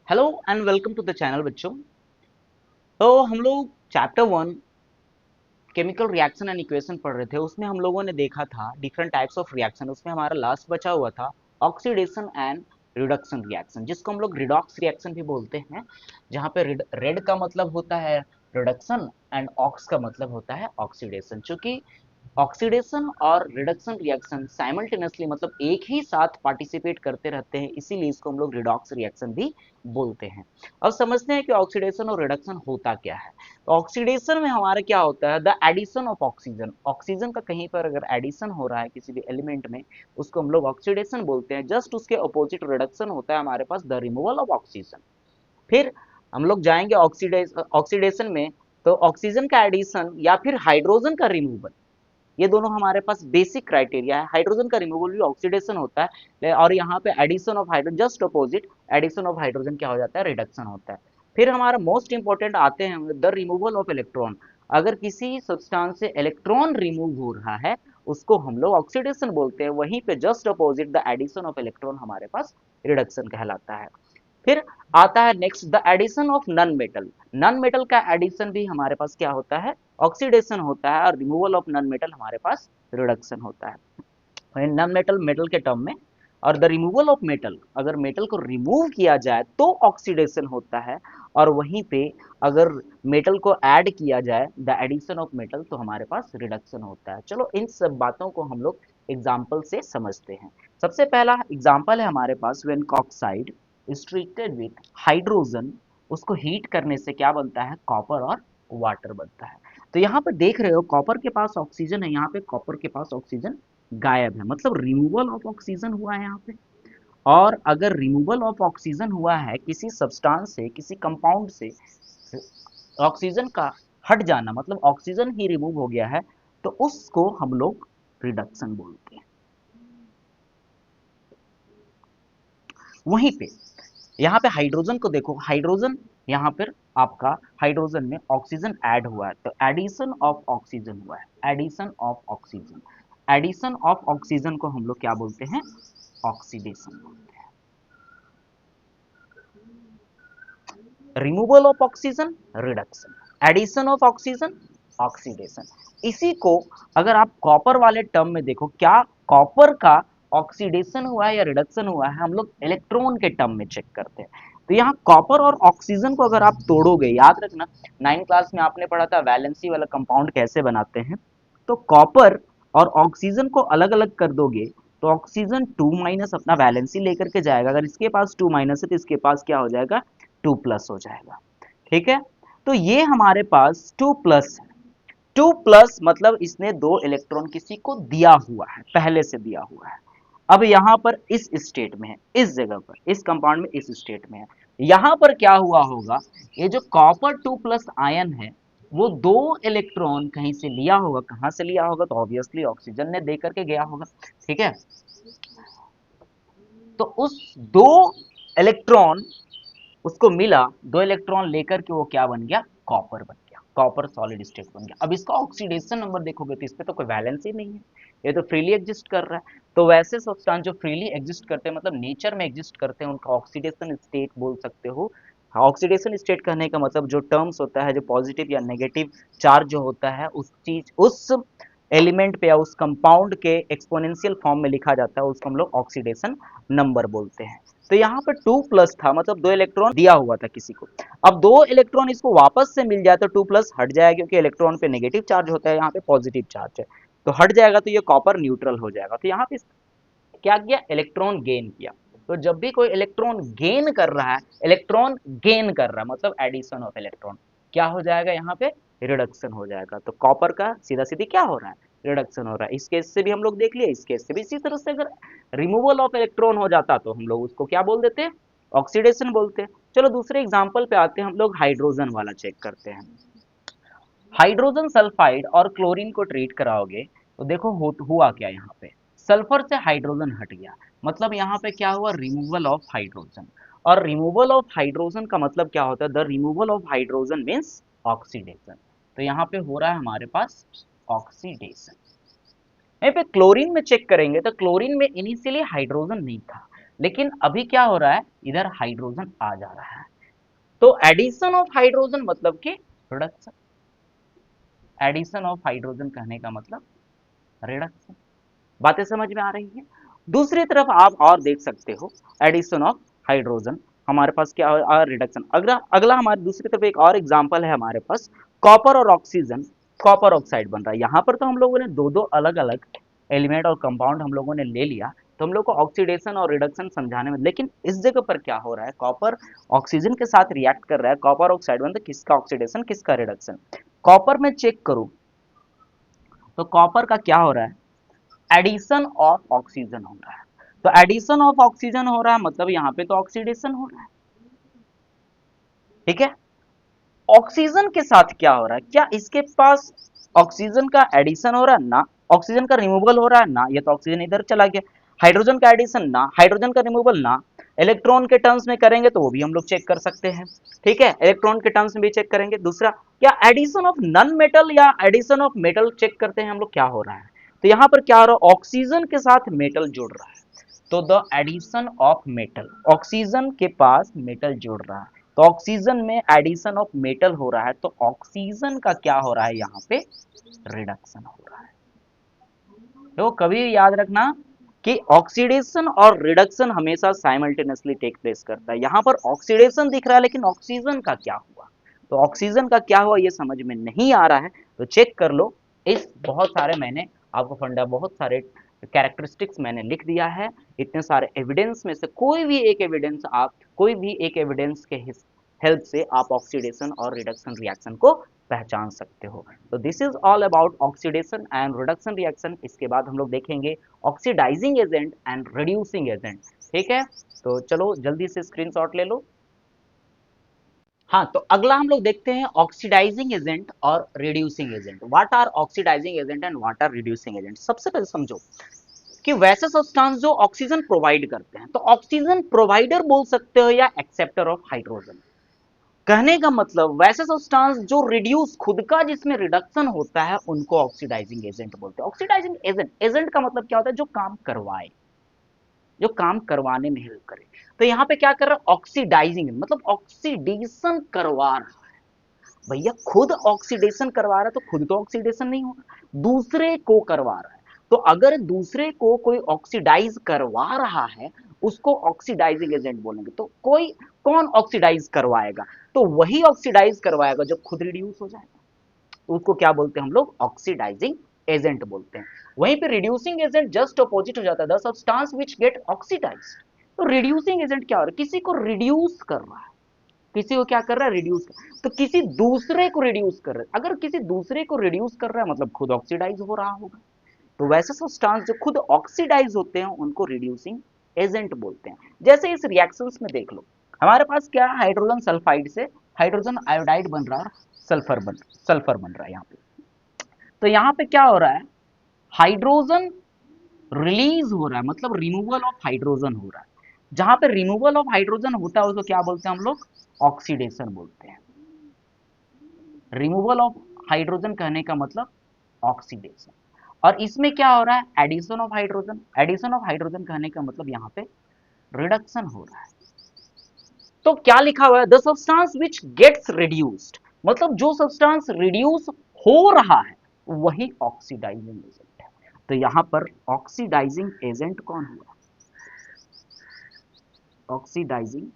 Hello and welcome to the channel बच्चों। तो हम लोग chapter 1 chemical reaction and equation पढ़ रहे थे। उसमें हम लोगों ने देखा था डिफरेंट टाइप्स ऑफ रिएक्शन। उसमें हमारा लास्ट बचा हुआ था ऑक्सीडेशन एंड रिडक्शन रिएक्शन, जिसको हम लोग रिडॉक्स रिएक्शन भी बोलते हैं, जहाँ पे रेड का मतलब होता है रिडक्शन एंड ऑक्स का मतलब होता है ऑक्सीडेशन। चूंकि ऑक्सीडेशन और रिडक्शन रिएक्शन साइमल्टेनियसली मतलब एक ही साथ पार्टिसिपेट करते रहते हैं, इसीलिए इसको हम लोग रिडॉक्स रिएक्शन भी बोलते हैं। अब समझते हैं कि ऑक्सीडेशन और रिडक्शन होता क्या है। तो ऑक्सीडेशन में हमारा क्या होता है, the addition of oxygen. Oxygen का कहीं पर अगर एडिशन हो रहा है किसी भी एलिमेंट में, उसको हम लोग ऑक्सीडेशन बोलते हैं। जस्ट उसके अपोजिट रिडक्शन होता है हमारे पास द रिमूवल ऑफ ऑक्सीजन। फिर हम लोग जाएंगे ऑक्सीडेशन में, तो ऑक्सीजन का एडिशन या फिर हाइड्रोजन का रिमूवल, ये दोनों हमारे पास बेसिक क्राइटेरिया है। हाइड्रोजन का रिमूवल भी ऑक्सीडेशन होता है, और यहाँ पे addition of hydrogen just opposite addition of hydrogen क्या हो जाता है, रिडक्शन होता है। फिर हमारा मोस्ट इंपॉर्टेंट आते हैं द रिमूवल ऑफ इलेक्ट्रॉन। अगर किसी सब्सटेंस से इलेक्ट्रॉन रिमूव हो रहा है, उसको हम लोग ऑक्सीडेशन बोलते हैं। वहीं पे just opposite the addition of electron हमारे पास रिडक्शन कहलाता है। फिर आता है next the addition of non metal. Non metal का एडिशन भी हमारे पास क्या होता है, ऑक्सीडेशन होता है, और रिमूवल ऑफ नॉन मेटल हमारे पास रिडक्शन होता है। नॉन मेटल मेटल के टर्म में, और द रिमूवल ऑफ मेटल, अगर मेटल को रिमूव किया जाए तो ऑक्सीडेशन होता है, और वहीं पे अगर मेटल को ऐड किया जाए द एडिशन ऑफ मेटल, तो हमारे पास रिडक्शन होता है। चलो इन सब बातों को हम लोग एग्जाम्पल से समझते हैं। सबसे पहला एग्जाम्पल है हमारे पास, when oxide is treated with hydrogen, उसको हीट करने से क्या बनता है, कॉपर और वाटर बनता है। तो यहाँ पे देख रहे हो कॉपर के पास ऑक्सीजन है, यहाँ पे कॉपर के पास ऑक्सीजन गायब है, मतलब रिमूवल ऑफ ऑक्सीजन हुआ है यहाँ पे। और अगर रिमूवल ऑफ ऑक्सीजन हुआ है किसी सब्सटेंस से, किसी कंपाउंड से, ऑक्सीजन का हट जाना मतलब ऑक्सीजन ही रिमूव हो गया है, तो उसको हम लोग रिडक्शन बोलते हैं। वहीं पे यहाँ पे हाइड्रोजन को देखो, हाइड्रोजन यहाँ पर आपका हाइड्रोजन में ऑक्सीजन ऐड हुआ है, तो एडिशन ऑफ ऑक्सीजन हुआ है, addition of oxygen. Addition of oxygen को हम लोग क्या बोलते हैं, ऑक्सीडेशन बोलते हैं। Removal of oxygen reduction, addition of oxygen oxidation. इसी को अगर आप कॉपर वाले टर्म में देखो, क्या कॉपर का ऑक्सीडेशन हुआ है या रिडक्शन हुआ है, हम लोग इलेक्ट्रॉन के टर्म में चेक करते हैं। तो यहाँ कॉपर और ऑक्सीजन को अगर आप तोड़ोगे, याद रखना 9th क्लास में आपने पढ़ा था वैलेंसी वाला कंपाउंड कैसे बनाते हैं। तो कॉपर और ऑक्सीजन को अलग अलग कर दोगे, तो ऑक्सीजन 2 माइनस अपना वैलेंसी लेकर के जाएगा। अगर इसके पास 2 माइनस है तो इसके पास क्या हो जाएगा, 2 प्लस हो जाएगा। ठीक है, तो ये हमारे पास 2 प्लस है। 2 प्लस मतलब इसने 2 इलेक्ट्रॉन किसी को दिया हुआ है, पहले से दिया हुआ है। अब यहां पर इस स्टेट में है, इस जगह पर इस कंपाउंड में इस स्टेट में है। यहां पर क्या हुआ होगा, ये जो कॉपर 2 प्लस आयन है, वो 2 इलेक्ट्रॉन कहीं से लिया होगा। कहां से लिया होगा, तो ऑब्वियसली ऑक्सीजन ने दे करके गया होगा। ठीक है, तो उस 2 इलेक्ट्रॉन उसको मिला, 2 इलेक्ट्रॉन लेकर के वो क्या बन गया, कॉपर बन गया, कॉपर सॉलिड स्टेट बन गया। अब इसका ऑक्सीडेशन नंबर देखोगे तो इस पे तो कोई वैलेंस ही नहीं है, ये तो फ्रीली एग्जिस्ट कर रहा है। तो वैसे सब्सटेंस जो फ्रीली एग्जिस्ट करते हैं, मतलब नेचर में एग्जिस्ट करते हैं, उनका ऑक्सीडेशन स्टेट बोल सकते हो। ऑक्सीडेशन स्टेट कहने का मतलब जो टर्म्स होता है, जो पॉजिटिव या नेगेटिव चार्ज जो होता है, उस चीज उस एलिमेंट पे या उस कंपाउंड के एक्सपोनेंशियल फॉर्म में लिखा जाता है, उसको हम लोग ऑक्सीडेशन नंबर बोलते हैं। तो यहाँ पर 2 प्लस था, मतलब 2 इलेक्ट्रॉन दिया हुआ था किसी को। अब 2 इलेक्ट्रॉन इसको वापस से मिल जाए तो 2 प्लस हट जाएगा, क्योंकि इलेक्ट्रॉन पे नेगेटिव चार्ज होता है, यहाँ पे पॉजिटिव चार्ज है, तो हट जाएगा, तो ये कॉपर न्यूट्रल हो जाएगा। तो यहाँ पे क्या किया, इलेक्ट्रॉन गेन किया। तो जब भी कोई इलेक्ट्रॉन गेन कर रहा है, इलेक्ट्रॉन गेन कर रहा है मतलब एडिशन ऑफ इलेक्ट्रॉन, क्या हो जाएगा, यहाँ पे रिडक्शन हो जाएगा। तो कॉपर का सीधा सीधी क्या हो रहा है, रिडक्शन हो रहा है। इस केस से भी हम लोग देख लिए, इस केस से भी। इसी तरह से अगर रिमूवल ऑफ इलेक्ट्रॉन हो जाता तो हम लोग उसको क्या बोल देते हैं, ऑक्सीडेशन बोलते हैं। चलो दूसरे एग्जाम्पल पे आते हैं, हम लोग हाइड्रोजन वाला चेक करते हैं। हाइड्रोजन सल्फाइड और क्लोरीन को ट्रीट कराओगे, तो देखो हुआ क्या, यहाँ पे सल्फर से हाइड्रोजन हट गया, मतलब यहाँ पे क्या हुआ, रिमूवल ऑफ हाइड्रोजन। और रिमूवल ऑफ हाइड्रोजन का मतलब क्या होता है, the removal of hydrogen means oxidation. तो यहाँ पे हो रहा है हमारे पास ऑक्सीडेशन। वहीं पे क्लोरीन में चेक करेंगे तो क्लोरीन में इनिशियली हाइड्रोजन नहीं था, लेकिन अभी क्या हो रहा है, इधर हाइड्रोजन आ जा रहा है। तो एडिशन ऑफ हाइड्रोजन मतलब कि रिडक्शन, एडिशन ऑफ हाइड्रोजन कहने का मतलब रिडक्शन। बातें समझ में आ रही है। दूसरी तरफ आप और देख सकते हो, एडिशन ऑफ हाइड्रोजन हमारे पास क्या है, रिडक्शन। अगला अगला हमारे दूसरी तरफ एक और एग्जांपल है हमारे पास, कॉपर और ऑक्सीजन, कॉपर ऑक्साइड बन रहा है। यहाँ पर तो हम लोगों ने दो दो अलग अलग एलिमेंट और कंपाउंड हम लोगों ने ले लिया, तो हम लोग को ऑक्सीडेशन और रिडक्शन समझाने में, लेकिन इस जगह पर क्या हो रहा है, कॉपर ऑक्सीजन के साथ रिएक्ट कर रहा है, कॉपर ऑक्साइड बन, तो किसका ऑक्सीडेशन किसका रिडक्शन। कॉपर में चेक करूं तो कॉपर का क्या हो रहा है, एडिशन ऑफ ऑक्सीजन हो रहा है। तो एडिशन ऑफ ऑक्सीजन हो रहा है मतलब यहां पे तो ऑक्सीडेशन हो रहा है, ठीक है। ऑक्सीजन के साथ क्या हो रहा है, क्या इसके पास ऑक्सीजन का एडिशन हो रहा है, ना। ऑक्सीजन का रिमूवल हो रहा है, ना। ये तो ऑक्सीजन इधर चला गया। हाइड्रोजन का एडिशन, ना। हाइड्रोजन का रिमूवल, ना। इलेक्ट्रॉन के टर्म्स में करेंगे तो वो भी हम लोग चेक कर सकते हैं, ठीक है, इलेक्ट्रॉन के टर्म्स में भी चेक करेंगे। दूसरा, क्या एडिशन ऑफ नन मेटल या एडिशन ऑफ मेटल चेक करते हैं हम लोग, क्या हो रहा है। तो यहां पर क्या हो रहा है, ऑक्सीजन के साथ मेटल जुड़ रहा है, तो the addition of metal, oxygen के पास मेटल जुड़ रहा है, तो ऑक्सीजन में एडिशन ऑफ मेटल हो रहा है, तो ऑक्सीजन का क्या हो रहा है, यहां पे रिडक्शन हो रहा है। तो कभी याद रखना कि ऑक्सीडेशन और रिडक्शन हमेशा साइमल्टेनियसली टेक प्लेस करता है। यहां पर ऑक्सीडेशन दिख रहा है, लेकिन ऑक्सीजन का क्या हुआ, तो ऑक्सीजन का क्या हुआ ये समझ में नहीं आ रहा है, तो चेक कर लो। इस बहुत सारे मैंने आपको फंडा, बहुत सारे कैरेक्टरिस्टिक्स मैंने लिख दिया है। इतने सारे एविडेंस में से कोई भी एक एविडेंस, आप कोई भी एक एविडेंस के हेल्प से आप ऑक्सीडेशन और रिडक्शन रिएक्शन को पहचान सकते हो। तो this is all about oxidation and reduction reaction. इसके बाद हम लोग देखेंगे oxidizing agent and reducing agent, ठीक है। तो चलो जल्दी से स्क्रीनशॉट ले लो। हाँ, तो अगला हम लोग देखते हैं ऑक्सीडाइजिंग एजेंट और reducing agent. What are oxidizing agent and what are reducing agent. सबसे पहले समझो कि वैसे सब्सटेंस जो ऑक्सीजन प्रोवाइड करते हैं, तो ऑक्सीजन प्रोवाइडर बोल सकते हो या एक्सेप्टर ऑफ हाइड्रोजन। कहने का मतलब वैसे सब्सटेंस जो रिड्यूस, खुद का जिसमें रिडक्शन होता है, उनको ऑक्सीडाइजिंग एजेंट बोलते हैं। ऑक्सीडाइजिंग एजेंट, एजेंट का मतलब क्या होता है, जो काम करवाए, जो काम करवाने में हेल्प करे। तो यहां पे क्या कर रहा है, ऑक्सीडाइजिंग मतलब ऑक्सीडेशन करवा रहा है। भैया खुद ऑक्सीडेशन करवा रहा है तो खुद तो ऑक्सीडेशन नहीं होगा, दूसरे को करवा रहा है। तो अगर दूसरे को कोई ऑक्सीडाइज करवा रहा है, उसको ऑक्सीडाइजिंग एजेंट बोलेंगे। तो कोई कौन ऑक्सीडाइज करवाएगा, तो वही ऑक्सीडाइज करवाएगा जो खुद रिड्यूस हो जाएगा, तो उसको क्या बोलते हैं हम लोग, ऑक्सीडाइजिंग एजेंट बोलते हैं। वहीं पे रिड्यूसिंग एजेंट जस्ट अपोजिट हो जाता है, the substance which get oxidized. तो रिड्यूसिंग एजेंट क्या हो रहा है, किसी को रिड्यूस कर रहा है, किसी को क्या कर रहा है, रिड्यूस। तो किसी दूसरे को रिड्यूस कर रहा है, अगर किसी दूसरे को रिड्यूस कर रहा है मतलब खुद ऑक्सीडाइज हो रहा होगा। तो वैसे सब्सटेंस जो खुद ऑक्सीडाइज होते हैं उनको रिड्यूसिंग एजेंट बोलते हैं। जैसे इस रिएक्शंस में देख लो, हमारे पास क्या है, हाइड्रोजन सल्फाइड से हाइड्रोजन आयोडाइड बन रहा है, सल्फर बन रहा है यहाँ पे। तो यहाँ पे क्या हो रहा है, हाइड्रोजन रिलीज हो रहा है, मतलब रिमूवल ऑफ हाइड्रोजन हो रहा है। जहां पे रिमूवल ऑफ हाइड्रोजन होता है उसको क्या बोलते हैं हम लोग, ऑक्सीडेशन बोलते हैं। रिमूवल ऑफ हाइड्रोजन कहने का मतलब ऑक्सीडेशन। और इसमें क्या हो रहा है, addition of hydrogen, addition of hydrogen कहने का मतलब यहाँ पे रिडक्शन हो रहा है। तो क्या लिखा हुआ है, the substance which gets reduced, मतलब जो सब्सटेंस रिड्यूस हो रहा है वही ऑक्सीडाइजिंग एजेंट है। तो यहां पर ऑक्सीडाइजिंग एजेंट कौन हुआ, ऑक्सीडाइजिंग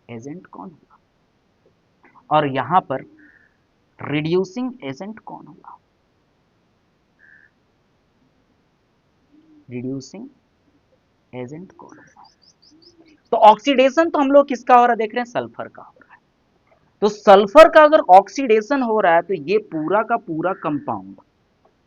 एजेंट कौन हुआ, और यहां पर रिड्यूसिंग एजेंट कौन हुआ, रिड्यूसिंग एजेंट कौन हुआ। तो ऑक्सीडेशन तो हम लोग किसका हो रहा है, देख रहे हैं, सल्फर का हो रहा है। तो सल्फर का अगर ऑक्सीडेशन हो रहा है तो ये पूरा का पूरा कंपाउंड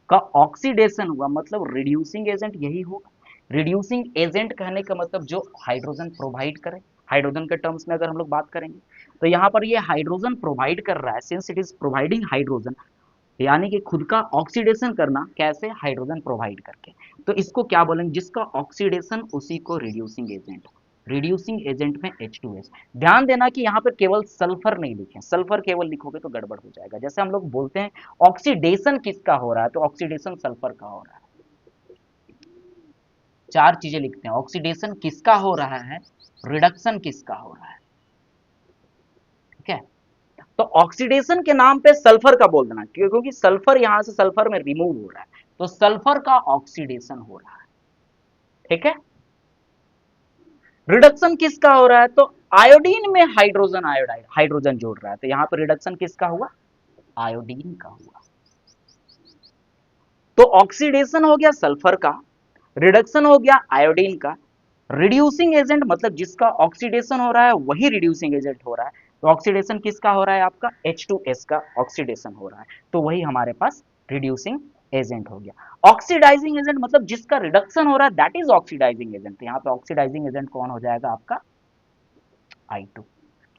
का ऑक्सीडेशन हुआ, मतलब रिड्यूसिंग एजेंट यही होगा। रिड्यूसिंग एजेंट कहने का मतलब जो हाइड्रोजन प्रोवाइड करे, हाइड्रोजन के टर्म्स में अगर हम लोग बात करेंगे, तो यहाँ पर ये हाइड्रोजन प्रोवाइड कर रहा है, since it is providing hydrogen, यानी कि खुद का ऑक्सीडेशन करना कैसे, हाइड्रोजन प्रोवाइड करके। तो इसको क्या बोलेंगे, जिसका ऑक्सीडेशन उसी को रिड्यूसिंग एजेंट, रिड्यूसिंग एजेंट में H2S। ध्यान देना कि यहाँ पर केवल सल्फर नहीं लिखे, सल्फर केवल लिखोगे तो गड़बड़ हो जाएगा। जैसे हम लोग बोलते हैं ऑक्सीडेशन किसका हो रहा है, तो ऑक्सीडेशन सल्फर का हो रहा है। चार चीजें लिखते हैं, ऑक्सीडेशन किसका हो रहा है, रिडक्शन किसका हो रहा है, ठीक है। तो ऑक्सीडेशन के नाम पे सल्फर का बोल देना, क्योंकि सल्फर यहां से सल्फर में रिमूव हो रहा है, तो सल्फर का ऑक्सीडेशन हो रहा है, ठीक है। रिडक्शन किसका हो रहा है, तो आयोडीन में हाइड्रोजन आयोडाइड हाइड्रोजन जोड़ रहा है, तो यहां पर रिडक्शन किसका हुआ, आयोडीन का हुआ। तो ऑक्सीडेशन हो गया सल्फर का, रिडक्शन हो गया आयोडीन का, रिड्यूसिंग एजेंट मतलब जिसका ऑक्सीडेशन हो रहा है वही रिड्यूसिंग एजेंट हो रहा है, तो ऑक्सीडेशन किसका हो रहा है, आपका H2S का ऑक्सीडेशन हो रहा है, तो वही हमारे पास रिड्यूसिंग एजेंट हो गया। ऑक्सीडाइजिंग एजेंट मतलब जिसका रिडक्शन हो रहा है दैट इज ऑक्सीडाइजिंग एजेंट, तो यहाँ पे ऑक्सीडाइजिंग एजेंट कौन हो जाएगा आपका I2।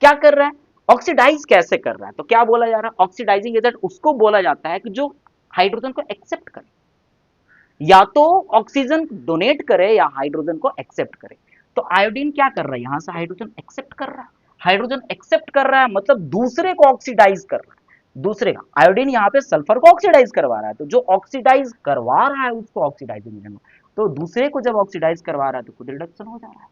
क्या कर रहा है, ऑक्सीडाइज कैसे कर रहा है, तो क्या बोला जा रहा है, ऑक्सीडाइजिंग एजेंट उसको बोला जाता है कि जो हाइड्रोजन को एक्सेप्ट करे, या तो ऑक्सीजन डोनेट करे या हाइड्रोजन को एक्सेप्ट करे। तो आयोडीन क्या कर रहा है, यहां से हाइड्रोजन एक्सेप्ट कर रहा है, हाइड्रोजन एक्सेप्ट कर रहा है मतलब दूसरे को ऑक्सीडाइज कर रहा है, दूसरे का आयोडीन यहाँ पे सल्फर को ऑक्सीडाइज करवा रहा है, तो जो ऑक्सीडाइज करवा रहा है उसको ऑक्सीडाइजिंग एजेंट, तो दूसरे को जब ऑक्सीडाइज करवा रहा है तो खुद रिडक्शन हो जा रहा है।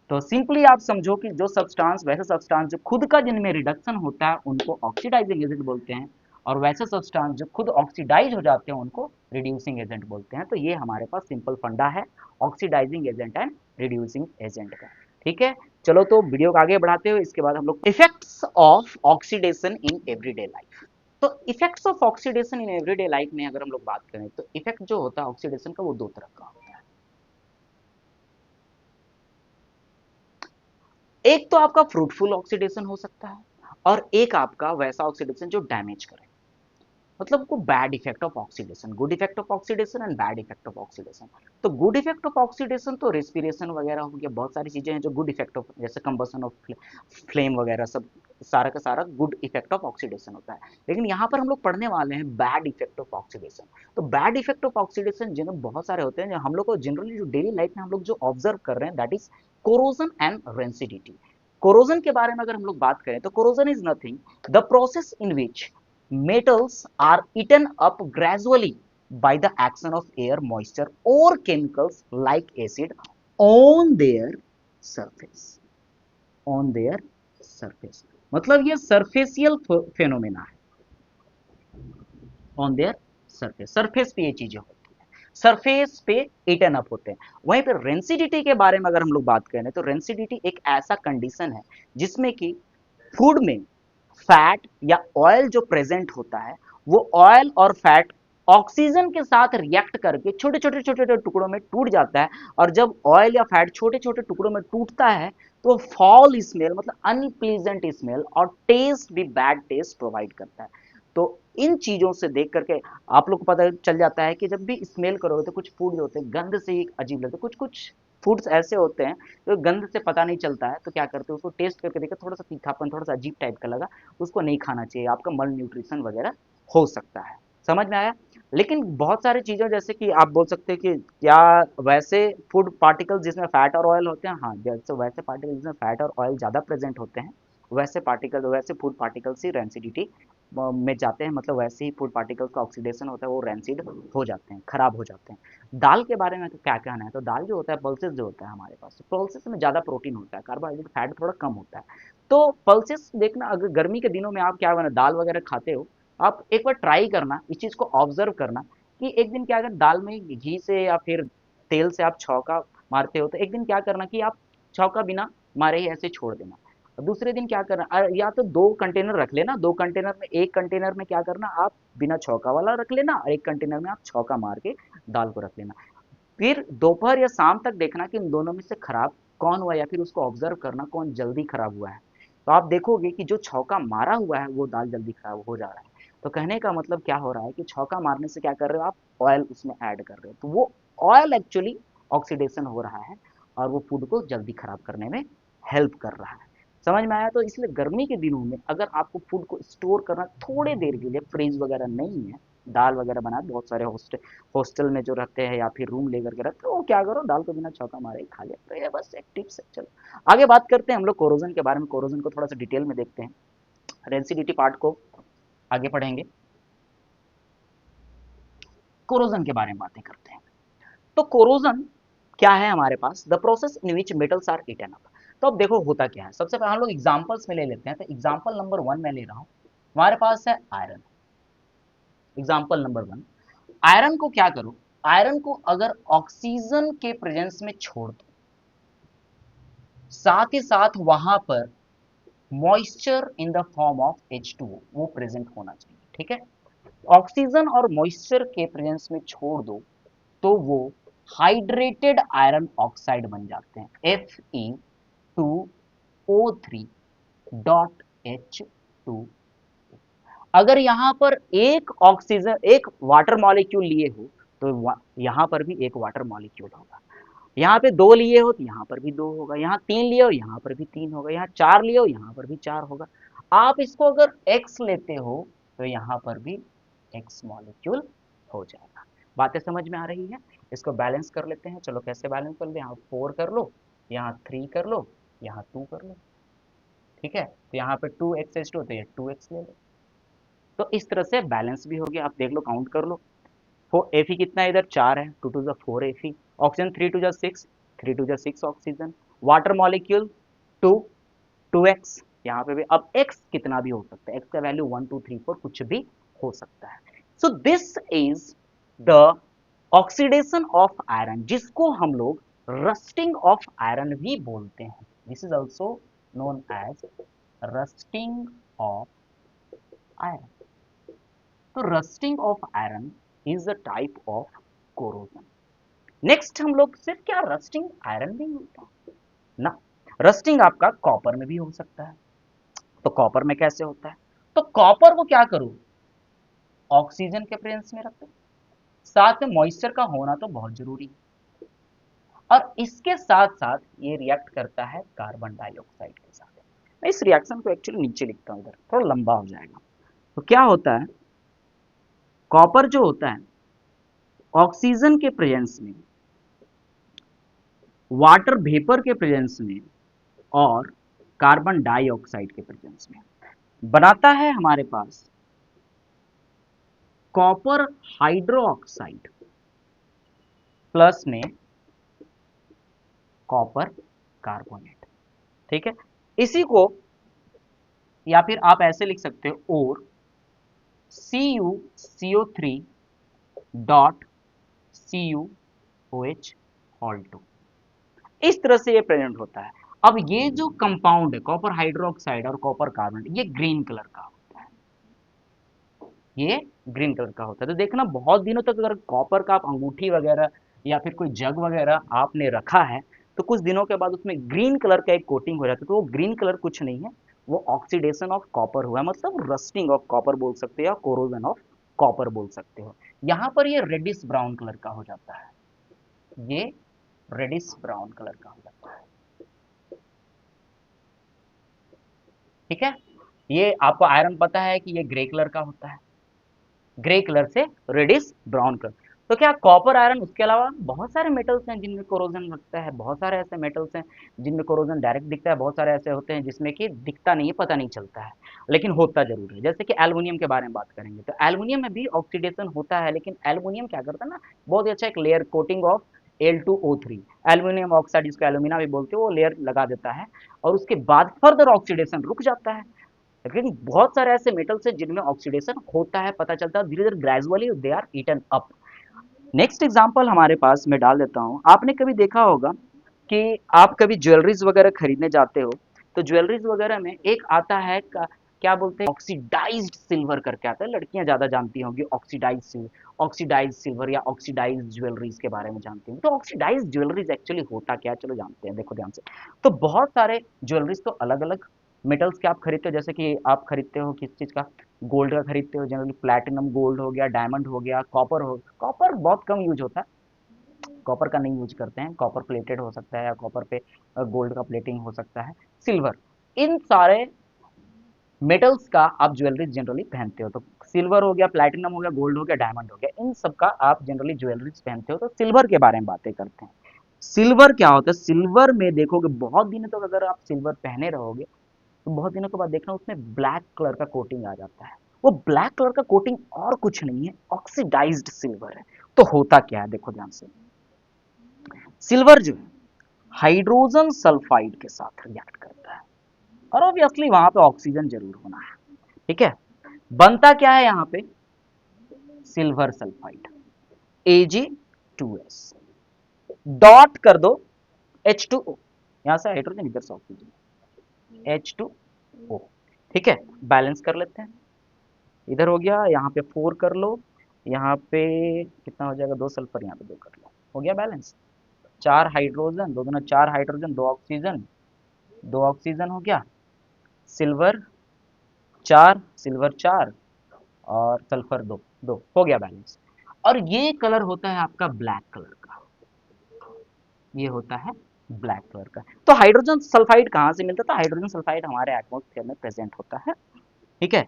तो सिंपली आप समझो कि जो सब्सटेंस वैसे सब्सटेंस जो खुद का जिनमें रिडक्शन होता है उनको ऑक्सीडाइजिंग एजेंट बोलते हैं, और वैसे सब्सटेंस जो खुद ऑक्सीडाइज हो जाते हैं उनको रिड्यूसिंग एजेंट बोलते हैं। तो ये हमारे पास सिंपल फंडा है oxidizing agent and reducing agent का, ठीक है। चलो तो वीडियो को आगे बढ़ाते हुए इसके बाद हम लोग effects of oxidation in everyday life. तो effects of oxidation in everyday life में अगर हम लोग बात करें तो इफेक्ट जो होता है ऑक्सीडेशन का वो दो तरह का होता है। एक तो आपका फ्रूटफुल ऑक्सीडेशन हो सकता है, और एक आपका वैसा ऑक्सीडेशन जो डैमेज करे, मतलब को bad effect of oxidation, good effect of oxidation and bad effect of oxidation. तो गुड इफेक्ट ऑफ ऑक्सीडेशन तो रेस्पिरेशन वगैरह हो गया, बहुत सारी चीजें हैं जो गुड इफेक्ट ऑफ, जैसे कंबसन ऑफ फ्लेम वगैरह सब सारा का सारा गुड इफेक्ट ऑफ ऑक्सीडेशन होता है। लेकिन यहाँ पर हम लोग पढ़ने वाले हैं बैड इफेक्ट ऑफ ऑक्सीडेशन। तो बैड इफेक्ट ऑफ ऑक्सीडेशन जिन्हें बहुत सारे होते हैं, जो हम लोग को जनरली जो डेली लाइफ में हम लोग जो ऑब्जर्व कर रहे हैं that is corrosion and rancidity. Corrosion के बारे में अगर हम लोग बात करें तो corrosion is nothing the process in which metals are eaten up gradually by the action of air, moisture or chemicals like acid on their surface, on their surface मतलब ये सरफेसियल फेनोमेना है, ऑन देयर सरफेस, सरफेस पे ये चीजें होती है, surface पे eaten up होते हैं। वहीं पे रेंसिडिटी के बारे में अगर हम लोग बात करें तो रेंसिडिटी एक ऐसा कंडीशन है जिसमें कि फूड में फैट या ऑयल जो प्रेजेंट होता है वो ऑयल और फैट ऑक्सीजन के साथ रिएक्ट करके छोटे छोटे छोटे छोटे टुकड़ों में टूट जाता है, और जब ऑयल या फैट छोटे छोटे टुकड़ों में टूटता है तो फॉल स्मेल मतलब अनप्लीजेंट स्मेल और टेस्ट भी बैड टेस्ट प्रोवाइड करता है। तो इन चीजों से देख करके आप लोग को पता चल जाता है कि जब भी स्मेल करोगे तो कुछ फूड जो होते हैं गंध से ही अजीब लगते हैं, कुछ कुछ फूड्स ऐसे होते हैं तो गंध से पता नहीं चलता है, तो क्या करते हैं उसको टेस्ट करके देखा थोड़ा सा तीखापन थोड़ा सा अजीब टाइप का लगा, उसको नहीं खाना चाहिए, आपका मल न्यूट्रिशन वगैरह हो सकता है। समझ में आया। लेकिन बहुत सारी चीज़ें जैसे कि आप बोल सकते हैं कि क्या वैसे फूड पार्टिकल जिसमें फैट और ऑयल होते हैं, हाँ जैसे वैसे पार्टिकल जिसमें फैट और ऑयल ज़्यादा प्रेजेंट होते हैं वैसे पार्टिकल वैसे फूड पार्टिकल्स ही रेंसिडिटी में जाते हैं, मतलब वैसे ही फूड पार्टिकल्स का ऑक्सीडेशन होता है वो रेंसिड हो जाते हैं, खराब हो जाते हैं। दाल के बारे में तो क्या कहना है, तो दाल जो होता है पल्सेस जो होता है हमारे पास, पल्सेस में ज़्यादा प्रोटीन होता है, कार्बोहाइड्रेट फैट थोड़ा कम होता है। तो पल्सेस देखना, अगर गर्मी के दिनों में आप क्या बना दाल वगैरह खाते हो, आप एक बार ट्राई करना इस चीज़ को ऑब्जर्व करना कि एक दिन क्या अगर दाल में घी से या फिर तेल से आप छौका मारते हो तो एक दिन क्या करना कि आप छौका बिना मारे ही ऐसे छोड़ देना, और दूसरे दिन क्या करना या तो दो कंटेनर रख लेना, दो कंटेनर में एक कंटेनर में क्या करना आप बिना छौका वाला रख लेना और एक कंटेनर में आप छौका मार के दाल को रख लेना। फिर दोपहर या शाम तक देखना कि इन दोनों में से खराब कौन हुआ, या फिर उसको ऑब्जर्व करना कौन जल्दी खराब हुआ है। तो आप देखोगे कि जो छौका मारा हुआ है वो दाल जल्दी खराब हो जा रहा है। तो कहने का मतलब क्या हो रहा है कि छौका मारने से क्या कर रहे हो आप ऑयल उसमें ऐड कर रहे हो, तो वो ऑयल एक्चुअली ऑक्सीडेशन हो रहा है और वो फूड को जल्दी खराब करने में हेल्प कर रहा है। समझ में आया। तो इसलिए गर्मी के दिनों में अगर आपको फूड को स्टोर करना थोड़े देर के लिए, फ्रीज वगैरह नहीं है, दाल वगैरह बना बहुत सारे हॉस्टल में जो रहते हैं या फिर रूम लेकर के रहते हैं वो क्या करो दाल को बिना छौका मारे ही खा लिया, तो ये बस एक टिप्स है। चलो आगे बात करते हैं हम लोग कोरोजन के बारे में, कोरोजन को थोड़ा सा डिटेल में देखते हैं, रेंसिडिटी पार्ट को आगे पढ़ेंगे, कोरोजन के बारे में बातें करते हैं। तो कोरोजन क्या है हमारे पास, the process in which metals are eaten up. तो अब देखो होता क्या है, सबसे पहले हम लोग एग्जांपल्स में ले लेते हैं। तो एग्जांपल नंबर 1 मैं ले रहा हूं, हमारे पास है आयरन। एग्जांपल नंबर 1, आयरन को क्या करो, आयरन को अगर ऑक्सीजन के प्रेजेंस में छोड़ दो, साथ ही साथ वहां पर moisture in the form of H2O वो प्रेजेंट होना चाहिए, ठीक है। ऑक्सीजन और मॉइस्चर के प्रेजेंस में छोड़ दो तो वो हाइड्रेटेड आयरन ऑक्साइड बन जाते हैं, Fe2O3.H2। अगर यहां पर एक ऑक्सीजन एक वाटर मॉलिक्यूल लिए हो तो यहां पर भी एक वाटर मॉलिक्यूल होगा, यहाँ पे दो लिए हो तो यहाँ पर भी दो होगा, यहाँ तीन लिए हो यहाँ पर भी तीन होगा, यहाँ चार लिए हो यहाँ पर भी चार होगा। आप इसको अगर एक्स लेते हो तो यहाँ पर भी एक्स मॉलिक्यूल हो जाएगा। बातें समझ में आ रही है? इसको बैलेंस कर लेते हैं, चलो कैसे बैलेंस कर ले, यहाँ 4 कर लो, यहाँ 3 कर लो, यहाँ 2 कर लो, ठीक है। तो यहाँ पे 2x H2 तो ये 2x ले लो। तो इस तरह से बैलेंस भी हो गया, आप देख लो काउंट कर लो। Fe कितना है इधर, 4 है, 2 to 4 Fe, oxygen 3 to 6, 3 to 6 oxygen, water molecule 2, 2x, यहाँ पे भी अब x कितना भी हो सकता है, x का वैल्यू 1 2 3 4 कुछ भी हो सकता है। So this is the oxidation of iron, जिसको हम लोग रस्टिंग ऑफ आयरन भी बोलते हैं। This is also known as rusting of iron. तो rusting of iron is a type of corrosion. Next हम लोग सिर्फ क्या रस्टिंग आयरन भी होता है ना, रस्टिंग आपका कॉपर में भी हो सकता है। तो कॉपर में कैसे होता है, तो कॉपर को क्या करो, ऑक्सीजन के प्रेजेंस में रखो, साथ में मॉइस्चर का होना तो बहुत जरूरी है, और इसके साथ साथ ये रिएक्ट करता है कार्बन डाइऑक्साइड के साथ। मैं इस रिएक्शन को एक्चुअली नीचे लिखता हूं, इधर थोड़ा लंबा हो जाएगा। तो क्या होता है, कॉपर जो होता है ऑक्सीजन के प्रेजेंस में, वाटर वेपर के प्रेजेंस में और कार्बन डाइऑक्साइड के प्रेजेंस में बनाता है हमारे पास कॉपर हाइड्रोक्साइड प्लस में कॉपर कार्बोनेट, ठीक है। इसी को या फिर आप ऐसे लिख सकते हो, और CuCO3 dot CuOH all to, इस तरह से ये प्रेजेंट होता है। अब ये जो कंपाउंड है कॉपर हाइड्रोक्साइड और कॉपर कार्बोनेट, ये ग्रीन कलर का होता है, ये ग्रीन कलर का होता है। तो देखना बहुत दिनों तक अगर कॉपर का आप अंगूठी वगैरह या फिर कोई जग वगैरह आपने रखा है तो कुछ दिनों के बाद उसमें ग्रीन कलर का एक कोटिंग हो जाता है। तो वो ग्रीन कलर कुछ नहीं है, वो ऑक्सीडेशन ऑफ कॉपर हुआ है, मतलब रस्टिंग ऑफ कॉपर बोल सकते हो या कोरोजन ऑफ कॉपर बोल सकते हो। यहां पर ये रेडिश ब्राउन कलर का हो जाता है, ये रेडिश ब्राउन कलर का हो जाता है, ठीक है। ये आपको आयरन पता है कि ये ग्रे कलर का होता है, ग्रे कलर से रेडिश ब्राउन कलर। तो क्या कॉपर आयरन, उसके अलावा बहुत सारे मेटल्स हैं जिनमें कोरोजन लगता है, बहुत सारे ऐसे मेटल्स हैं जिनमें कोरोजन डायरेक्ट दिखता है, बहुत सारे ऐसे होते हैं जिसमें कि दिखता नहीं है, पता नहीं चलता है, लेकिन होता जरूर है। जैसे कि एल्युमिनियम के बारे में बात करेंगे तो एल्युमिनियम में भी ऑक्सीडेशन होता है, लेकिन एल्युमिनियम क्या करता है ना, बहुत ही अच्छा एक layer coating of Al2O3, aluminium oxide जिसको एल्यूमिना भी बोलते हैं, वो लेयर लगा देता है और उसके बाद फर्दर ऑक्सीडेशन रुक जाता है। लेकिन बहुत सारे ऐसे मेटल्स हैं जिनमें ऑक्सीडेशन होता है, पता चलता है धीरे धीरे, gradually they are eaten up. Next example हमारे पास मैं डाल देता हूं, आपने कभी देखा होगा कि आप कभी ज्वेलरीज वगैरह खरीदने जाते हो तो ज्वेलरीज वगैरह में एक आता है क्या बोलते हैं, ऑक्सीडाइज्ड सिल्वर करके आता है, लड़कियां ज्यादा जानती होंगी ऑक्सीडाइज्ड सिल्वर या ऑक्सीडाइज्ड ज्वेलरीज के बारे में जानती होंगी। तो ऑक्सीडाइज्ड ज्वेलरीज एक्चुअली होता क्या है, चलो जानते हैं, देखो ध्यान से। तो बहुत सारे ज्वेलरीज तो अलग अलग मेटल्स के आप खरीदते हो, जैसे कि आप खरीदते हो किस चीज का, गोल्ड का खरीदते हो, जनरली प्लैटिनम गोल्ड हो गया, डायमंड हो गया, कॉपर हो, कॉपर बहुत कम यूज होता है, कॉपर का नहीं यूज करते हैं, कॉपर प्लेटेड हो सकता है या कॉपर पे गोल्ड का प्लेटिंग हो सकता है, सिल्वर, इन सारे मेटल्स का आप ज्वेलरी जनरली पहनते हो। तो सिल्वर हो गया, प्लैटिनम हो गया, गोल्ड हो गया, डायमंड हो गया, इन सब का आप जनरली ज्वेलरीज पहनते हो। तो सिल्वर के बारे में बातें करते हैं। सिल्वर क्या होता है, सिल्वर में देखोगे बहुत दिनों तक अगर आप सिल्वर पहने रहोगे तो बहुत दिनों के बाद देखना उसमें ब्लैक कलर का कोटिंग आ जाता है। वो ब्लैक कलर का कोटिंग और कुछ नहीं है, ऑक्सीडाइज्ड सिल्वर है। तो होता क्या है, देखो ध्यान से, सिल्वर जो है हाइड्रोजन सल्फाइड के साथ रिएक्ट करता है और ऑब्वियसली वहां पे ऑक्सीजन जरूर होना है, ठीक है। बनता क्या है यहाँ पे, सिल्वर सल्फाइड Ag2S, डॉट कर दो H2O, यहां से हाइड्रोजन इधर से ऑक्सीजन H2O, ठीक है। बैलेंस कर लेते हैं, इधर हो गया, यहाँ पे 4 कर लो, यहाँ पे कितना हो जाएगा, 2 सल्फर, यहाँ पे 2 कर लो, हो गया बैलेंस। 4 हाइड्रोजन, 2 दूना 4 हाइड्रोजन, 2 ऑक्सीजन, 2 ऑक्सीजन हो गया, सिल्वर 4, सिल्वर 4 और सल्फर 2, 2 हो गया बैलेंस। और ये कलर होता है आपका ब्लैक कलर का, ये होता है ब्लैक कलर का। तो हाइड्रोजन सल्फाइड कहाँ से मिलता था, हाइड्रोजन सल्फाइड हमारे एटमॉस्फेयर में प्रेजेंट होता है, ठीक है।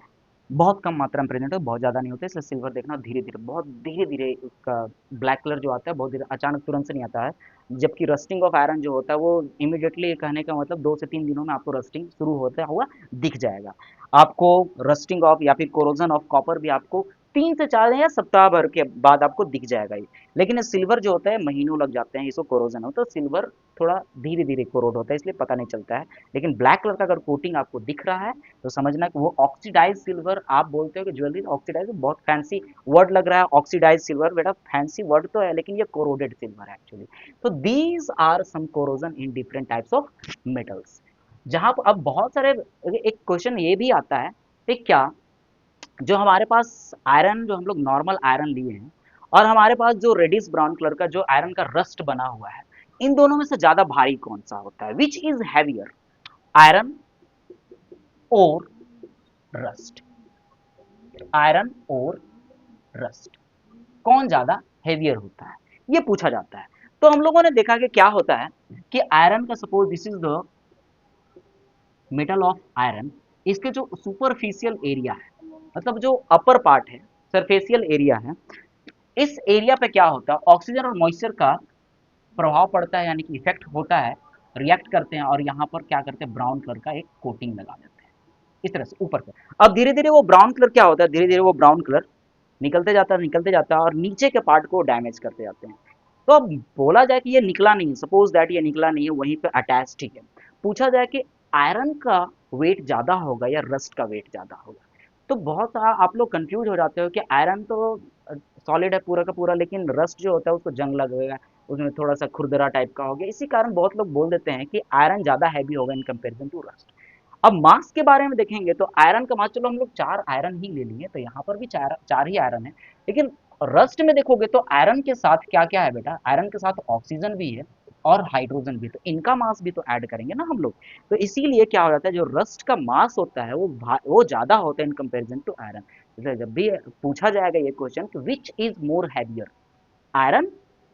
बहुत कम मात्रा में प्रेजेंट है, बहुत ज़्यादा नहीं होता है, इसलिए सिल्वर देखना धीरे धीरे, बहुत धीरे धीरे उसका ब्लैक कलर जो आता है बहुत धीरे, अचानक तुरंत से नहीं आता है। जबकि रस्टिंग ऑफ आयरन जो होता है वो इमीडिएटली, कहने का मतलब 2 से 3 दिनों में आपको रस्टिंग शुरू होता हुआ दिख जाएगा। आपको रस्टिंग ऑफ या फिर कोरोजन ऑफ कॉपर भी आपको 3 से 4 दिन या सप्ताह भर के बाद आपको दिख जाएगा ये। लेकिन सिल्वर जो होता है महीनों लग जाते हैं इसको कोरोजन हो, तो सिल्वर थोड़ा धीरे धीरे कोरोड होता है, इसलिए पता नहीं चलता है। लेकिन ब्लैक कलर का अगर कोटिंग आपको दिख रहा है तो समझना कि वो ऑक्सीडाइज सिल्वर। आप बोलते हो कि ज्वेलरी ऑक्सीडाइज, बहुत फैंसी वर्ड लग रहा है ऑक्सीडाइज सिल्वर, बेटा फैंसी वर्ड तो है लेकिन ये कोरोडेड सिल्वर है एक्चुअली। तो these are some corrosion in different types of metals. जहां पर अब बहुत सारे, एक क्वेश्चन ये भी आता है कि क्या जो हमारे पास आयरन, जो हम लोग नॉर्मल आयरन लिए हैं, और हमारे पास जो रेडिश ब्राउन कलर का जो आयरन का रस्ट बना हुआ है, इन दोनों में से ज्यादा भारी कौन सा होता है, विच इज हैवियर, आयरन और रस्ट, आयरन और रस्ट कौन ज्यादा हेवियर होता है, ये पूछा जाता है। तो हम लोगों ने देखा कि क्या होता है कि आयरन का, suppose this is the metal of iron, इसके जो सुपरफिशियल एरिया है, मतलब जो अपर पार्ट है, सरफेसियल एरिया है, इस एरिया पे क्या होता है, ऑक्सीजन और मॉइस्चर का प्रभाव पड़ता है, यानी कि इफेक्ट होता है, रिएक्ट करते हैं और यहाँ पर क्या करते हैं, ब्राउन कलर का एक कोटिंग लगा देते हैं इस तरह से ऊपर से। अब धीरे धीरे वो ब्राउन कलर क्या होता है, धीरे धीरे वो ब्राउन कलर निकलते जाता है और नीचे के पार्ट को डैमेज करते जाते हैं। तो अब बोला जाए कि ये निकला नहीं है, सपोज दैट ये निकला नहीं है, वहीं पे अटैच, ठीक है। पूछा जाए कि आयरन का वेट ज्यादा होगा या रस्ट का वेट ज्यादा होगा, तो बहुत सारा आप लोग कंफ्यूज हो जाते हो कि आयरन तो सॉलिड है पूरा का पूरा, लेकिन रस्ट जो होता है उसको जंग लगेगा, उसमें थोड़ा सा खुरदरा टाइप का हो गया, इसी कारण बहुत लोग बोल देते हैं कि आयरन ज्यादा हैवी होगा इन कंपेरिजन टू रस्ट। अब मास के बारे में देखेंगे तो आयरन का मास, चलो हम लोग 4 आयरन ही ले लिए, तो यहाँ पर भी चार चार ही आयरन है। लेकिन रस्ट में देखोगे तो आयरन के साथ क्या क्या है बेटा, आयरन के साथ ऑक्सीजन भी है और हाइड्रोजन भी, तो इनका मास भी तो ऐड करेंगे ना हम लोग। तो इसीलिए क्या हो जाता है, जो रस्ट का मास होता है वो ज्यादा होता है इन कंपेरिजन टू आयरन। इसलिए जब भी पूछा जाएगा ये क्वेश्चन कि which is more heavier, iron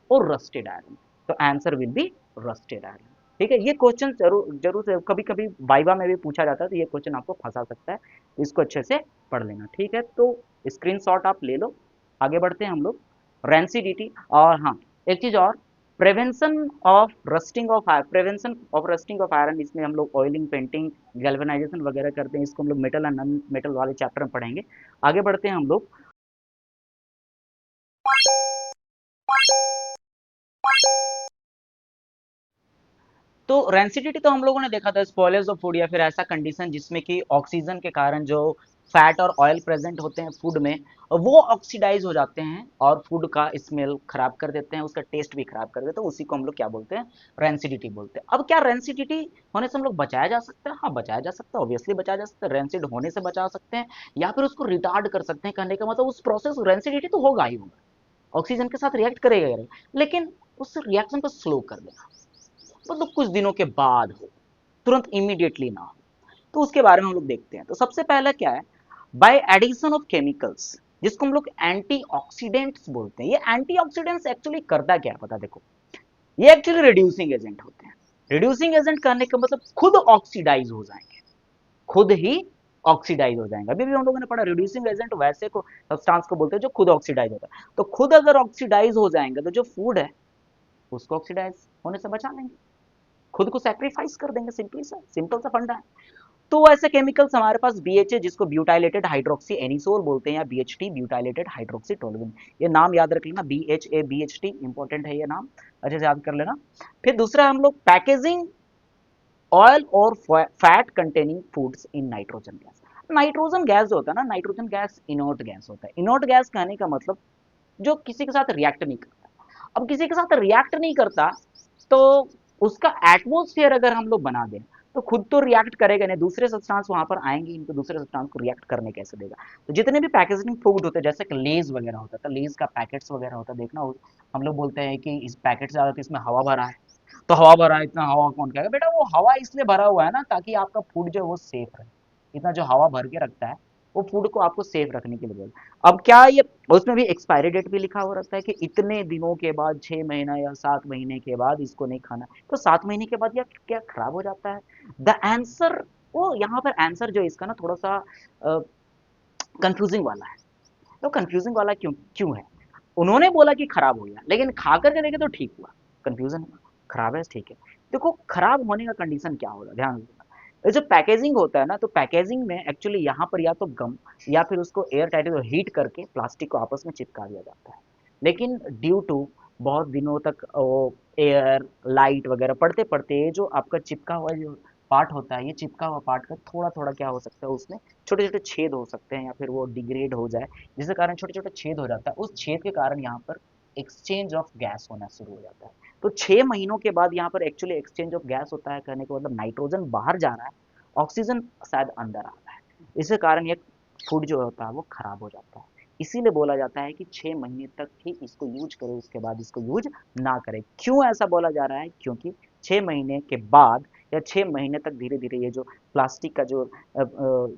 और रस्टेड आयरन, तो answer will be rusted iron, ठीक है। ये क्वेश्चन जरूर जरूर से कभी कभी वाइवा में भी पूछा जाता है, तो ये क्वेश्चन आपको फंसा सकता है, तो इसको अच्छे से पढ़ लेना, ठीक है। तो स्क्रीनशॉट आप ले लो, आगे बढ़ते हैं हम लोग, रेंसिडिटी। और हाँ, एक चीज और, prevention of rusting of iron, इसमें हम लोग ऑयलिंग, पेंटिंग, गैल्वेनाइजेशन वगैरह करते हैं, इसको हम लोग मेटल एंड नॉन मेटल वाले चैप्टर में पढ़ेंगे। आगे बढ़ते हैं हम लोग। तो रेंसिडिटी तो हम लोगों ने देखा था, स्पॉयलर्स ऑफ फूड या फिर ऐसा कंडीशन जिसमें कि ऑक्सीजन के कारण जो फैट और ऑयल प्रेजेंट होते हैं फूड में, वो ऑक्सीडाइज हो जाते हैं और फूड का स्मेल खराब कर देते हैं, उसका टेस्ट भी खराब कर देते हैं, उसी को हम लोग क्या बोलते हैं, रेंसिडिटी बोलते हैं। अब क्या रेंसिडिटी होने से हम लोग बचाया जा सकता है, हाँ बचाया जा सकता है, ऑब्वियसली बचाया जा सकता है, रेंसिड होने से बचा सकते हैं या फिर उसको रिटार्ड कर सकते हैं। कहने का मतलब उस प्रोसेस, रेंसिडिटी तो होगा ही होगा, ऑक्सीजन के साथ रिएक्ट करेगा, लेकिन उस रिएक्शन को स्लो कर देना, मतलब कुछ दिनों के बाद हो, तुरंत इमीडिएटली ना हो, तो उसके बारे में हम लोग देखते हैं। तो सबसे पहला क्या है, बाय एडिशन ऑफ केमिकल्स, जिसको हम लोग एंटीऑक्सीडेंट्स बोलते हैं। ये एंटीऑक्सीडेंट्स एक्चुअली करता क्या है पता, देखो ये एक्चुअली रिड्यूसिंग एजेंट होते हैं। रिड्यूसिंग एजेंट करने का मतलब खुद ऑक्सीडाइज हो जाएंगे, खुद ही ऑक्सीडाइज हो जाएंगे। अभी भी हम लोगों ने पढ़ा, रिड्यूसिंग एजेंट वैसे को सब्सटेंस को बोलते हैं जो खुद ऑक्सीडाइज होता है। तो खुद अगर ऑक्सीडाइज हो जाएंगे तो जो फूड है उसको ऑक्सीडाइज होने से बचा लेंगे, खुद को सैक्रिफाइस कर देंगे, सिंपल सा फंडा है। तो ऐसे केमिकल्स हमारे पास BHA, जिसको ब्यूटाइलेटेड हाइड्रोक्सी एनिसोल बोलते हैं, या BHT ब्यूटाइलेटेड हाइड्रोक्सी टोलुइन, ये नाम याद रख लेना, BHA BHT इंपॉर्टेंट है ये नाम, अच्छे से याद कर लेना। फिर दूसरा हम लोग पैकेजिंग ऑयल और fat containing foods in nitrogen gas. Nitrogen gas जो होता है ना, नाइट्रोजन गैस इनर्ट गैस होता है। इनर्ट गैस कहने का मतलब जो किसी के साथ रिएक्ट नहीं करता। अब किसी के साथ रिएक्ट नहीं करता तो उसका एटमोस्फियर अगर हम लोग बना दें तो खुद तो रिएक्ट करेगा नहीं, दूसरे सब्सटेंस वहां पर आएंगे, इनको दूसरे सब्सटेंस को रिएक्ट करने कैसे देगा। तो जितने भी पैकेजिंग फूड होते हैं, जैसे कि लेज वगैरह होता था, लेज का पैकेट्स वगैरह होता देखना, हम लोग बोलते हैं कि इस पैकेट से ज्यादा तो इसमें हवा भरा है, तो हवा भरा है, इतना हवा कौन खाएगा बेटा, वो हवा इसलिए भरा हुआ है ना ताकि आपका फूड जो है वो सेफ रहे। इतना जो हवा भर के रखता है वो फूड को आपको सेफ रखने के लिए बोल। अब क्या ये उसमें भी एक्सपायरी डेट भी लिखा हुआ रहता है कि इतने दिनों के बाद, 6 महीना या 7 महीने के बाद इसको नहीं खाना। तो 7 महीने के बाद या क्या खराब हो जाता है? द आंसर, वो यहाँ पर आंसर जो इसका ना थोड़ा सा कंफ्यूजिंग वाला है। तो कंफ्यूजिंग वाला क्यों क्यों है? उन्होंने बोला कि खराब हो गया, लेकिन खा करके देखे तो ठीक हुआ। कंफ्यूजन है, खराब है ठीक है। देखो खराब होने का कंडीशन क्या होगा, ध्यान देना। ये जो पैकेजिंग होता है ना, तो पैकेजिंग में एक्चुअली यहाँ पर या तो गम या फिर उसको एयर टाइट हीट करके प्लास्टिक को आपस में चिपका दिया जाता है। लेकिन ड्यू टू बहुत दिनों तक वो एयर लाइट वगैरह पड़ते पड़ते ये जो आपका चिपका हुआ जो पार्ट होता है, ये चिपका हुआ पार्ट का थोड़ा थोड़ा क्या हो सकता है, उसमें छोटे छोटे छेद हो सकते हैं या फिर वो डिग्रेड हो जाए, जिसके कारण छोटे छोटे छेद हो जाता है। उस छेद के कारण यहाँ पर एक्सचेंज ऑफ गैस होना शुरू हो जाता है। तो 6 महीनों के बाद यहाँ पर एक्चुअली एक्सचेंज ऑफ गैस होता है, कहने का मतलब नाइट्रोजन बाहर जा रहा है, ऑक्सीजन शायद अंदर आ रहा है। इसके कारण ये फूड जो होता है वो खराब हो जाता है। इसीलिए बोला जाता है कि 6 महीने तक ही इसको यूज करें, उसके बाद इसको यूज ना करें। क्यों ऐसा बोला जा रहा है? क्योंकि 6 महीने के बाद या 6 महीने तक धीरे धीरे ये जो प्लास्टिक का जो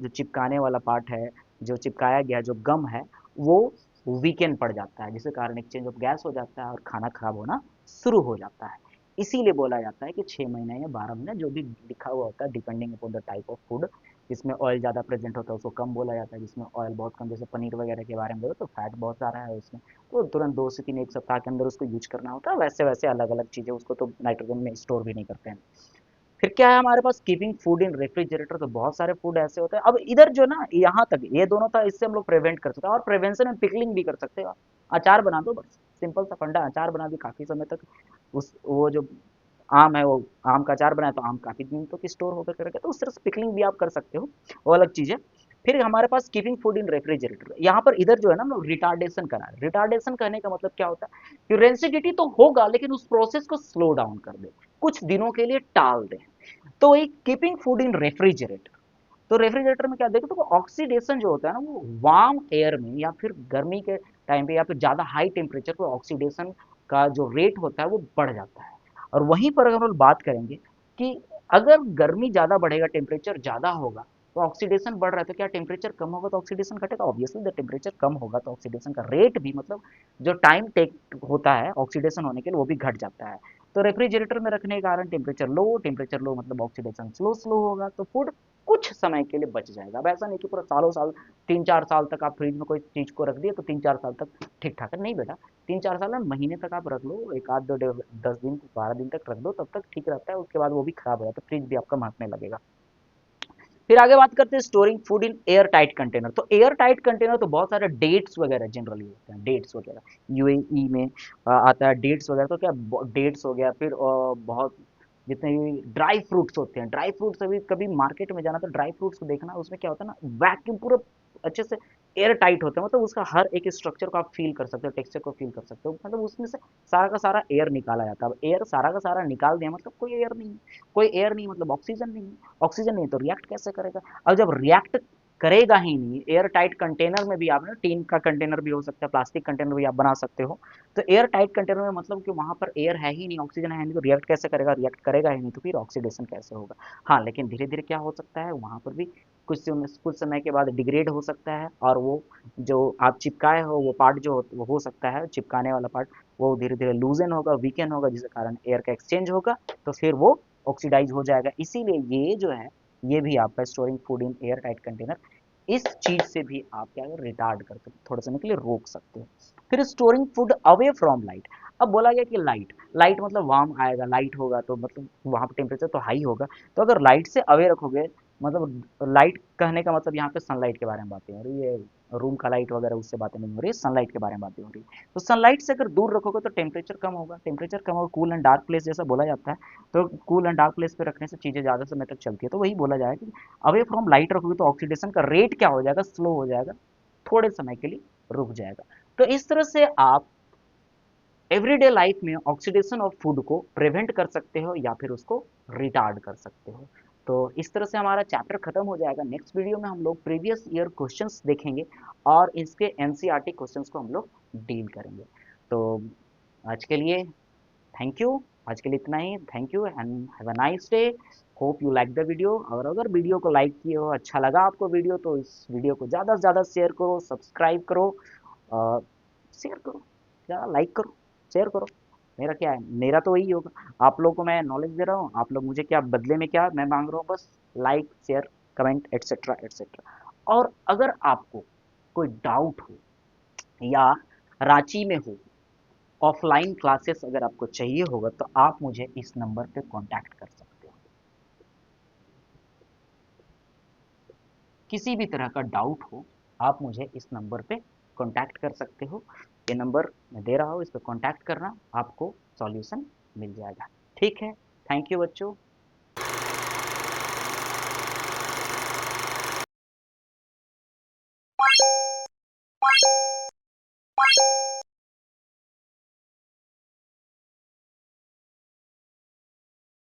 चिपकाने वाला पार्ट है, जो चिपकाया गया जो गम है, वो वीकेंड पड़ जाता है, जिसके कारण एक्सचेंज ऑफ गैस हो जाता है और खाना खराब होना शुरू हो जाता है। इसीलिए बोला जाता है कि 6 महीने या 12 महीने जो भी लिखा हुआ होता है, depending upon the type of food, जिसमें ऑयल ज़्यादा प्रेजेंट होता है उसको कम बोला जाता है, जिसमें ऑयल बहुत कम, जैसे पनीर वगैरह के बारे में बोलो तो फैट बहुत सारा है उसमें, तो तुरंत 2 से 3 एक सप्ताह के अंदर उसको यूज करना होता है। वैसे वैसे अलग अलग चीज़ें उसको तो नाइट्रोजन में स्टोर भी नहीं करते हैं। फिर क्या है हमारे पास, कीपिंग फूड इन रेफ्रिजरेटर। तो बहुत सारे फूड ऐसे होते हैं। अब इधर जो ना, यहाँ तक ये दोनों था, इससे हम लोग प्रिवेंट कर सकते हैं, और प्रिवेंशन में पिकलिंग भी कर सकते हैं। अचार बना दो बस, सिंपल सा फंडा, अचार बना दी काफी समय तक। उस वो जो आम है, वो आम का अचार बनाया तो आम काफी दिन तक स्टोर होकर के रखे, तो उस तरह से पिकलिंग भी आप कर सकते हो, वो अलग चीज है। फिर हमारे पास कीपिंग फूड इन रेफ्रिजरेटर, यहाँ पर इधर जो है ना हम लोग रिटार्डेशन करा रहे। रिटार्डेशन कहने का मतलब क्या होता है कि रेंसिडिटी तो होगा लेकिन उस प्रोसेस को स्लो डाउन कर दे, कुछ दिनों के लिए टाल दे। तो एक कीपिंग फूड इन रेफ्रिजरेटर, तो रेफ्रिजरेटर में क्या देखो, तो ऑक्सीडेशन जो होता है ना, वो वार्म एयर में या फिर गर्मी के टाइम पे या फिर ज्यादा हाई टेम्परेचर पे ऑक्सीडेशन का जो रेट होता है वो बढ़ जाता है। और वहीं पर अगर हम लोग बात करेंगे कि अगर गर्मी ज्यादा बढ़ेगा, टेम्परेचर ज्यादा होगा, तो ऑक्सीडेशन बढ़ रहा है, तो क्या टेम्परेचर कम होगा तो ऑक्सीडेशन घटेगा? ऑब्वियसली द टेम्परेचर कम होगा तो ऑक्सीडेशन का रेट भी, मतलब जो टाइम टेक होता है ऑक्सीडेशन होने के लिए, वो भी घट जाता है। तो रेफ्रिजरेटर में रखने के कारण टेम्परेचर लो मतलब ऑक्सीडेशन स्लो स्लो होगा, तो फूड कुछ समय के लिए बच जाएगा। अब ऐसा नहीं कि पूरा सालों साल, 3-4 साल तक आप फ्रिज में कोई चीज को रख दिए तो 3-4 साल तक ठीक ठाक है, नहीं बेटा। 3-4 साल में महीने तक आप रख लो, एक आध दो 10 दिन 12 दिन तक रख दो, तब तक ठीक रहता है। उसके बाद वो भी खराब हो जाता है, फ्रिज भी आपका महकने लगेगा। फिर आगे बात करते हैं storing food in air tight container. तो एयर टाइट कंटेनर तो बहुत सारे डेट्स वगैरह जनरली होते हैं, डेट्स वगैरह यूएई में आता है डेट्स वगैरह, तो क्या डेट्स हो गया, फिर बहुत जितने भी ड्राई फ्रूट्स होते हैं, ड्राई फ्रूट्स अभी कभी मार्केट में जाना तो ड्राई फ्रूट्स को देखना, उसमें क्या होता है ना, वैक्यूम पूरा अच्छे से एयर टाइट होता है, मतलब उसका हर एक स्ट्रक्चर को आप फील कर सकते हो, टेक्सचर को फील कर सकते हो, मतलब उसमें से सारा का सारा एयर निकाला जाता है। अब एयर सारा का सारा निकाल दिया मतलब कोई एयर नहीं, कोई एयर नहीं मतलब ऑक्सीजन नहीं, ऑक्सीजन नहीं तो रिएक्ट कैसे करेगा? अब जब रिएक्ट करेगा ही नहीं, एयर टाइट कंटेनर में भी आप ना, टीन का कंटेनर भी हो सकता है, प्लास्टिक कंटेनर भी आप बना सकते हो, तो एयर टाइट कंटेनर में मतलब कि वहां पर एयर है ही नहीं, ऑक्सीजन है नहीं, तो रिएक्ट कैसे करेगा? रिएक्ट करेगा ही नहीं तो फिर ऑक्सीडेशन कैसे होगा? हाँ, लेकिन धीरे धीरे क्या हो सकता है वहां पर भी, कुछ समय के बाद डिग्रेड हो सकता है, और वो जो आप चिपकाए हो वो पार्ट जो वो हो सकता है, चिपकाने वाला पार्ट, वो धीरे धीरे लूजन होगा, वीकन होगा, जिसके कारण एयर का एक्सचेंज होगा, तो फिर वो ऑक्सीडाइज हो जाएगा। इसीलिए ये जो है, ये भी आपका storing food in air tight container, इस चीज से भी आप क्या रिटार्ड कर सकते हो, थोड़े समय के लिए रोक सकते हो। फिर storing food away from light. अब बोला गया कि लाइट, लाइट मतलब वार्म आएगा, लाइट होगा तो मतलब वहां पर टेम्परेचर तो हाई होगा, तो अगर लाइट से अवे रखोगे, मतलब लाइट कहने का मतलब यहाँ पे सनलाइट के बारे में बातें हो रही है, रूम का लाइट वगैरह उससे बातें नहीं हो रही, सनलाइट के बारे में बातें हो रही है। तो सनलाइट से अगर दूर रखोगे तो टेम्परेचर कम होगा, टेम्परेचर कम होगा, कूल एंड डार्क प्लेस जैसा बोला जाता है। तो कूल एंड डार्क प्लेस पे रखने से चीज़ें ज़्यादा समय तक चलती है, तो वही बोला जाए कि अवे फ्रॉम लाइट रखोगे तो ऑक्सीडेशन का रेट क्या हो जाएगा, स्लो हो जाएगा, थोड़े समय के लिए रुक जाएगा। तो इस तरह से आप एवरीडे लाइफ में ऑक्सीडेशन ऑफ फूड को प्रिवेंट कर सकते हो या फिर उसको रिटार्ड कर सकते हो। तो इस तरह से हमारा चैप्टर खत्म हो जाएगा। नेक्स्ट वीडियो में हम लोग प्रीवियस ईयर क्वेश्चंस देखेंगे और इसके एनसीईआरटी क्वेश्चंस को हम लोग डील करेंगे। तो आज के लिए थैंक यू, आज के लिए इतना ही। Thank you and have a nice day. Hope you like the video. और अगर वीडियो को लाइक किए हो, अच्छा लगा आपको वीडियो, तो इस वीडियो को ज़्यादा से ज़्यादा शेयर करो, सब्सक्राइब करो, शेयर करो, ज़्यादा लाइक करो, शेयर करो। मेरा क्या है, मेरा तो वही होगा। आप लोगों को मैं नॉलेज दे रहा हूँ, आप लोग मुझे क्या बदले में क्या मैं मांग रहा हूँ, बस like share comment etcetera etcetera. और अगर आपको कोई डाउट हो या रांची में हो, ऑफलाइन क्लासेस अगर आपको चाहिए होगा, तो आप मुझे इस नंबर पे कांटेक्ट कर सकते हो। किसी भी तरह का डाउट हो, आप मुझे इस नंबर पे कांटेक्ट कर सकते हो। ये नंबर मैं दे रहा हूँ, इस पे कांटेक्ट करना, आपको सॉल्यूशन मिल जाएगा। ठीक है, थैंक यू बच्चों।